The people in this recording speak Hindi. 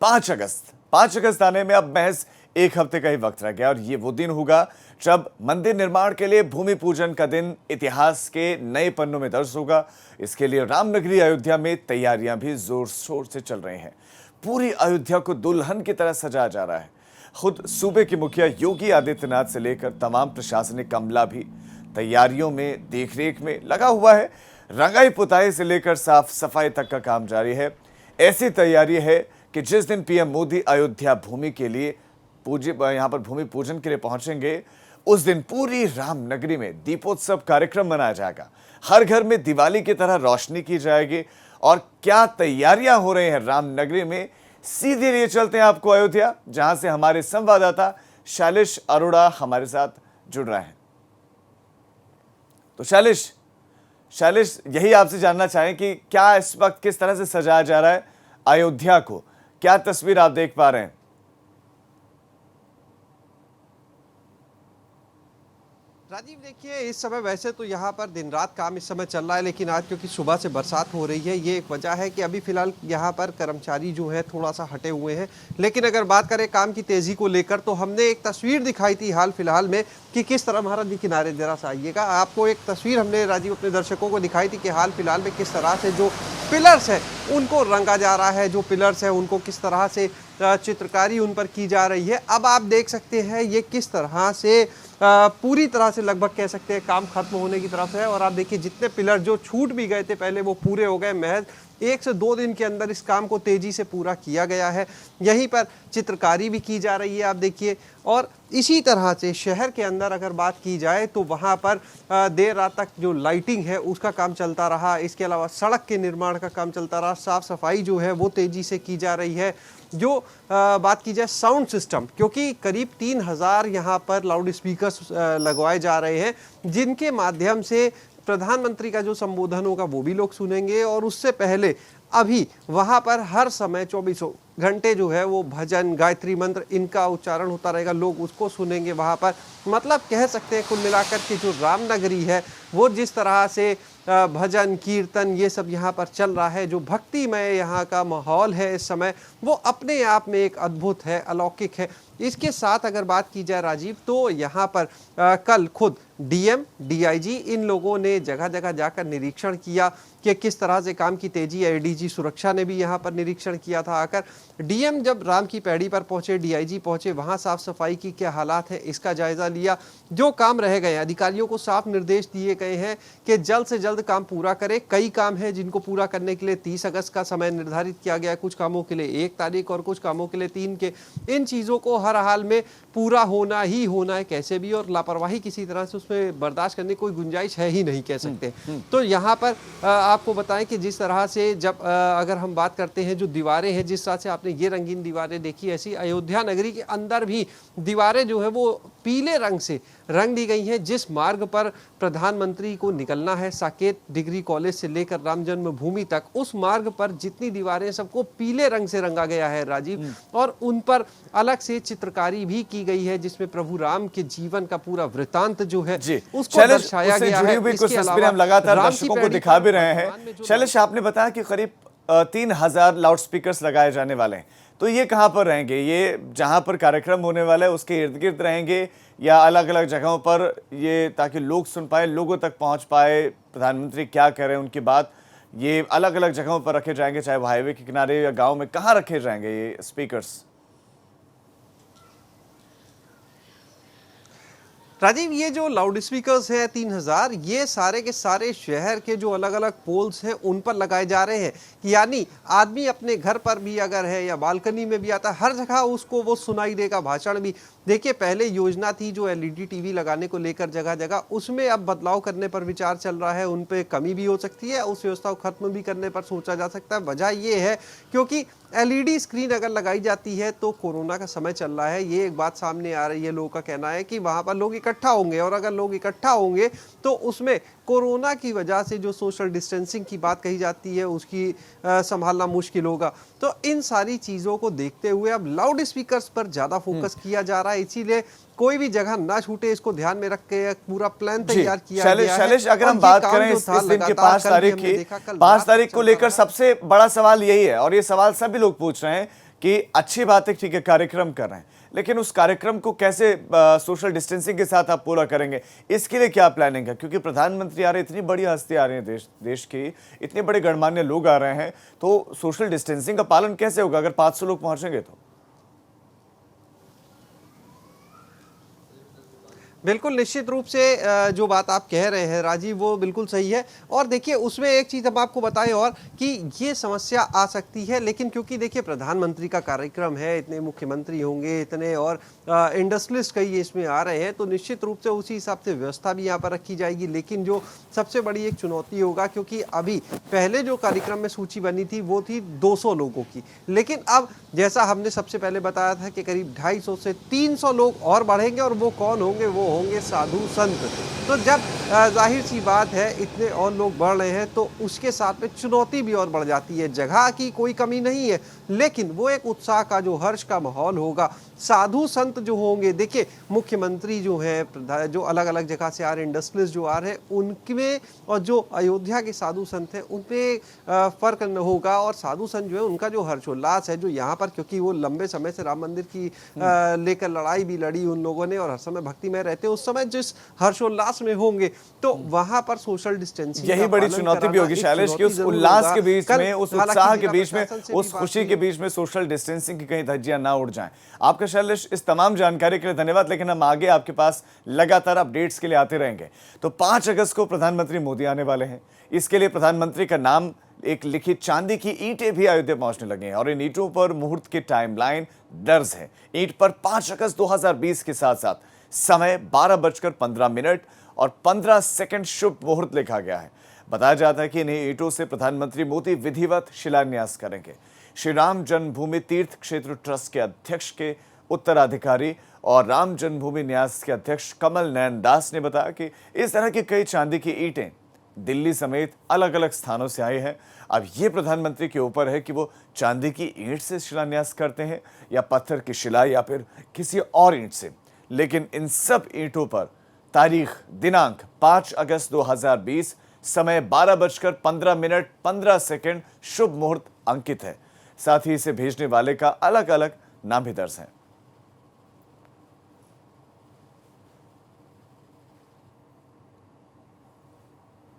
5 अगस्त आने में अब महज एक हफ्ते का ही वक्त रह गया और ये वो दिन होगा जब मंदिर निर्माण के लिए भूमि पूजन का दिन इतिहास के नए पन्नों में दर्ज होगा। इसके लिए रामनगरी अयोध्या में तैयारियां भी जोर शोर से चल रही हैं। पूरी अयोध्या को दुल्हन की तरह सजाया जा रहा है। खुद सूबे के मुखिया योगी आदित्यनाथ से लेकर तमाम प्रशासनिक अमला भी तैयारियों में देखरेख में लगा हुआ है। रंगाई पुताई से लेकर साफ सफाई तक का काम जारी है। ऐसी तैयारी है कि जिस दिन पीएम मोदी अयोध्या भूमि के लिए यहां पर भूमि पूजन के लिए पहुंचेंगे, उस दिन पूरी रामनगरी में दीपोत्सव कार्यक्रम मनाया जाएगा। हर घर में दिवाली की तरह रोशनी की जाएगी। और क्या तैयारियां हो रही हैं रामनगरी में, सीधे लिए चलते हैं आपको अयोध्या, जहां से हमारे संवाददाता शैलेश अरोड़ा हमारे साथ जुड़ रहे हैं। तो शैलेश यही आपसे जानना चाहें कि क्या इस वक्त किस तरह से सजाया जा रहा है अयोध्या को, क्या तस्वीर आप देख पा रहे हैं? राजीव, देखिए, इस समय वैसे तो यहाँ पर दिन रात काम इस समय चल रहा है, लेकिन आज क्योंकि सुबह से बरसात हो रही है, ये एक वजह है कि अभी फिलहाल यहाँ पर कर्मचारी जो है थोड़ा सा हटे हुए हैं। लेकिन अगर बात करें काम की तेजी को लेकर, तो हमने एक तस्वीर दिखाई थी हाल फिलहाल में कि किस तरह, महाराज जी किनारे जरा सा आइएगा, आपको एक तस्वीर हमने राजीव अपने दर्शकों को दिखाई थी कि हाल फिलहाल में किस तरह से जो पिलर्स है उनको रंगा जा रहा है, जो पिलर्स है उनको किस तरह से चित्रकारी उन पर की जा रही है। अब आप देख सकते हैं ये किस तरह से पूरी तरह से लगभग कह सकते हैं काम खत्म होने की तरफ है। और आप देखिए जितने पिलर जो छूट भी गए थे पहले, वो पूरे हो गए। महज 1 से 2 दिन के अंदर इस काम को तेजी से पूरा किया गया है। यहीं पर चित्रकारी भी की जा रही है, आप देखिए। और इसी तरह से शहर के अंदर अगर बात की जाए तो वहाँ पर देर रात तक जो लाइटिंग है उसका काम चलता रहा। इसके अलावा सड़क के निर्माण का काम चलता रहा। साफ सफाई जो है वो तेजी से की जा रही है। जो बात की जाए साउंड सिस्टम, क्योंकि करीब 3000 यहाँ पर लाउड स्पीकर्स लगवाए जा रहे हैं, जिनके माध्यम से प्रधानमंत्री का जो संबोधन होगा वो भी लोग सुनेंगे। और उससे पहले अभी वहाँ पर हर समय 24 घंटे जो है वो भजन, गायत्री मंत्र, इनका उच्चारण होता रहेगा, लोग उसको सुनेंगे वहाँ पर। मतलब कह सकते हैं कुल मिलाकर के जो रामनगरी है वो जिस तरह से भजन, कीर्तन, ये सब यहाँ पर चल रहा है, जो भक्तिमय यहाँ का माहौल है इस समय, वो अपने आप में एक अद्भुत है, अलौकिक है। इसके साथ अगर बात की जाए राजीव, तो यहाँ पर कल खुद डीएम, डीआईजी, इन लोगों ने जगह जगह जाकर निरीक्षण किया कि किस तरह से काम की तेजी है। एडीजी सुरक्षा ने भी यहाँ पर निरीक्षण किया था आकर। डीएम जब राम की पैड़ी पर पहुंचे, डीआईजी पहुंचे, वहां साफ सफाई की क्या हालात है इसका जायजा लिया। जो काम रह गए, अधिकारियों को साफ निर्देश दिए गए हैं कि जल्द से जल्द काम पूरा करें। कई काम है जिनको पूरा करने के लिए 30 अगस्त का समय निर्धारित किया गया है, कुछ कामों के लिए 1 तारीख और कुछ कामों के लिए 3 के। इन चीज़ों को हर हाल में पूरा होना ही होना है कैसे भी, और लापरवाही किसी तरह से उसमें बर्दाश्त करने की कोई गुंजाइश है ही नहीं, कह सकते। तो यहाँ पर आपको बताएं कि जिस तरह से जब अगर हम बात करते हैं जो दीवारें हैं, जिस तरह से आपने ये रंगीन दीवारें देखी, ऐसी अयोध्या नगरी के अंदर भी दीवारें जो है वो पीले रंग से रंग दी गई हैं। जिस मार्ग पर प्रधानमंत्री को निकलना है, साकेत डिग्री कॉलेज से लेकर राम जन्मभूमि तक, उस मार्ग पर जितनी दीवारें सबको पीले रंग से रंगा गया है राजीव। और उन पर अलग से चित्रकारी भी की गई है, जिसमें प्रभु राम के जीवन का पूरा वृतांत जो है उसको दर्शाया गया है। कुछ तस्वीरें हम लगातार दर्शकों को दिखा भी रहे हैं। शैलेश, आपने बताया कि करीब 3000 लाउड स्पीकर्स लगाए जाने वाले हैं, तो ये कहाँ पर रहेंगे? ये जहाँ पर कार्यक्रम होने वाला है उसके इर्द गिर्द रहेंगे या अलग अलग जगहों पर, ये ताकि लोग सुन पाए, लोगों तक पहुँच पाए प्रधानमंत्री क्या कह रहे हैं उनकी बात, ये अलग अलग जगहों पर रखे जाएंगे, चाहे वो हाईवे के किनारे या गाँव में, कहाँ रखे जाएंगे ये स्पीकर्स? राजीव, ये जो लाउड स्पीकर्स हैं 3000, ये सारे के सारे शहर के जो अलग अलग पोल्स हैं उन पर लगाए जा रहे हैं। यानी आदमी अपने घर पर भी अगर है या बालकनी में भी आता है, हर जगह उसको वो सुनाई देगा, भाषण भी। देखिए, पहले योजना थी जो एलईडी टीवी लगाने को लेकर जगह जगह, उसमें अब बदलाव करने पर विचार चल रहा है। उन पे कमी भी हो सकती है, उस व्यवस्था को खत्म भी करने पर सोचा जा सकता है। वजह ये है क्योंकि एलईडी स्क्रीन अगर लगाई जाती है तो कोरोना का समय चल रहा है, ये एक बात सामने आ रही है। लोगों का कहना है कि वहां पर लोग इकट्ठा होंगे, और अगर लोग इकट्ठा होंगे तो उसमें कोरोना की वजह से जो सोशल डिस्टेंसिंग की बात कही जाती है उसकी संभालना मुश्किल होगा। तो इन सारी चीज़ों को देखते हुए अब लाउड स्पीकर्स पर ज़्यादा फोकस किया जा रहा है। इसीलिए कोई भी जगह ना छूटे, इसको ध्यान में रख के पूरा प्लान तैयार किया गया है। शैलेश, अगर हम बात करें इस दिन की 5 तारीख को लेकर, सबसे बड़ा सवाल यही है, और ये सवाल सभी लोग पूछ रहे हैं कि अच्छी बात है, ठीक है, कार्यक्रम कर रहे हैं, लेकिन उस कार्यक्रम को कैसे सोशल डिस्टेंसिंग के साथ आप पूरा करेंगे, इसके लिए क्या प्लानिंग है? क्योंकि प्रधानमंत्री आ रहे हैं, इतनी बड़ी हस्ती आ रही है देश की, इतने बड़े गणमान्य लोग आ रहे हैं, तो सोशल डिस्टेंसिंग का पालन कैसे होगा अगर 500 लोग पहुंचेंगे तो? बिल्कुल, निश्चित रूप से जो बात आप कह रहे हैं राजीव, वो बिल्कुल सही है। और देखिए, उसमें एक चीज़ हम आपको बताएं और कि ये समस्या आ सकती है, लेकिन क्योंकि देखिए प्रधानमंत्री का कार्यक्रम है, इतने मुख्यमंत्री होंगे, इतने और इंडस्ट्रियलिस्ट कई इसमें आ रहे हैं, तो निश्चित रूप से उसी हिसाब से व्यवस्था भी यहाँ पर रखी जाएगी। लेकिन जो सबसे बड़ी एक चुनौती होगा, क्योंकि अभी पहले जो कार्यक्रम में सूची बनी थी वो थी 200 लोगों की, लेकिन अब जैसा हमने सबसे पहले बताया था कि करीब 250 से 300 लोग और बढ़ेंगे, और वो कौन होंगे? वो होंगे साधु संत। तो जब जाहिर सी बात है इतने और लोग बढ़ रहे हैं, तो उसके साथ में चुनौती भी और बढ़ जाती है। जगह की कोई कमी नहीं है, लेकिन वो एक उत्साह का, जो हर्ष का माहौल होगा, साधु संत जो होंगे, देखिए मुख्यमंत्री जो हैं, जो अलग अलग जगह से आ रहे इंडस्ट्रियलिस्ट जो आ रहे हैं, उनमें और जो अयोध्या के साधु संत हैं उनमें फर्क न होगा। और साधु संत जो है, उनका जो हर्षोल्लास है, जो यहाँ पर, क्योंकि वो लंबे समय से राम मंदिर की लेकर लड़ाई भी लड़ी उन लोगों ने, और हर समय भक्ति में रहते, उस समय जिस हर्षोल्लास में होंगे, तो वहां पर सोशल डिस्टेंसिंग यही बड़ी चुनौती भी होगी शैलेश, की उस उल्लास के बीच में, उस उत्साह के बीच में, उस खुशी के बीच में सोशल डिस्टेंसिंग की कहीं धज्जियां ना उड़ जाएं। आपका शैलेश इस तमाम जानकारी के लिए धन्यवाद, लेकिन हम आगे आपके पास लगातार अपडेट्स के लिए आते रहेंगे। तो 5 अगस्त को प्रधानमंत्री मोदी आने वाले हैं, इसके लिए प्रधानमंत्री का नाम एक लिखित चांदी की ईंटें भी अयोध्या पहुंचने लगे हैं, और इन ईंटों पर मुहूर्त की टाइमलाइन दर्ज है। ईंट पर 5 अगस्त 2020 के साथ साथ समय 12:15 और 15 सेकंड शुभ मुहूर्त लिखा गया है। बताया जाता है कि इन्हीं ईंटों से प्रधानमंत्री मोदी विधिवत शिलान्यास करेंगे। श्री राम जन्मभूमि तीर्थ क्षेत्र ट्रस्ट के अध्यक्ष के उत्तराधिकारी और राम जन्मभूमि न्यास के अध्यक्ष कमल नयन दास ने बताया कि इस तरह की कई चांदी की ईंटें दिल्ली समेत अलग अलग स्थानों से आई हैं। अब ये प्रधानमंत्री के ऊपर है कि वो चांदी की ईंट से शिलान्यास करते हैं या पत्थर की शिला या फिर किसी और ईंट से, लेकिन इन सब ईंटों पर तारीख दिनांक 5 अगस्त 2020 समय 12:15 शुभ मुहूर्त अंकित है। साथ ही इसे भेजने वाले का अलग अलग नाम भी दर्ज है।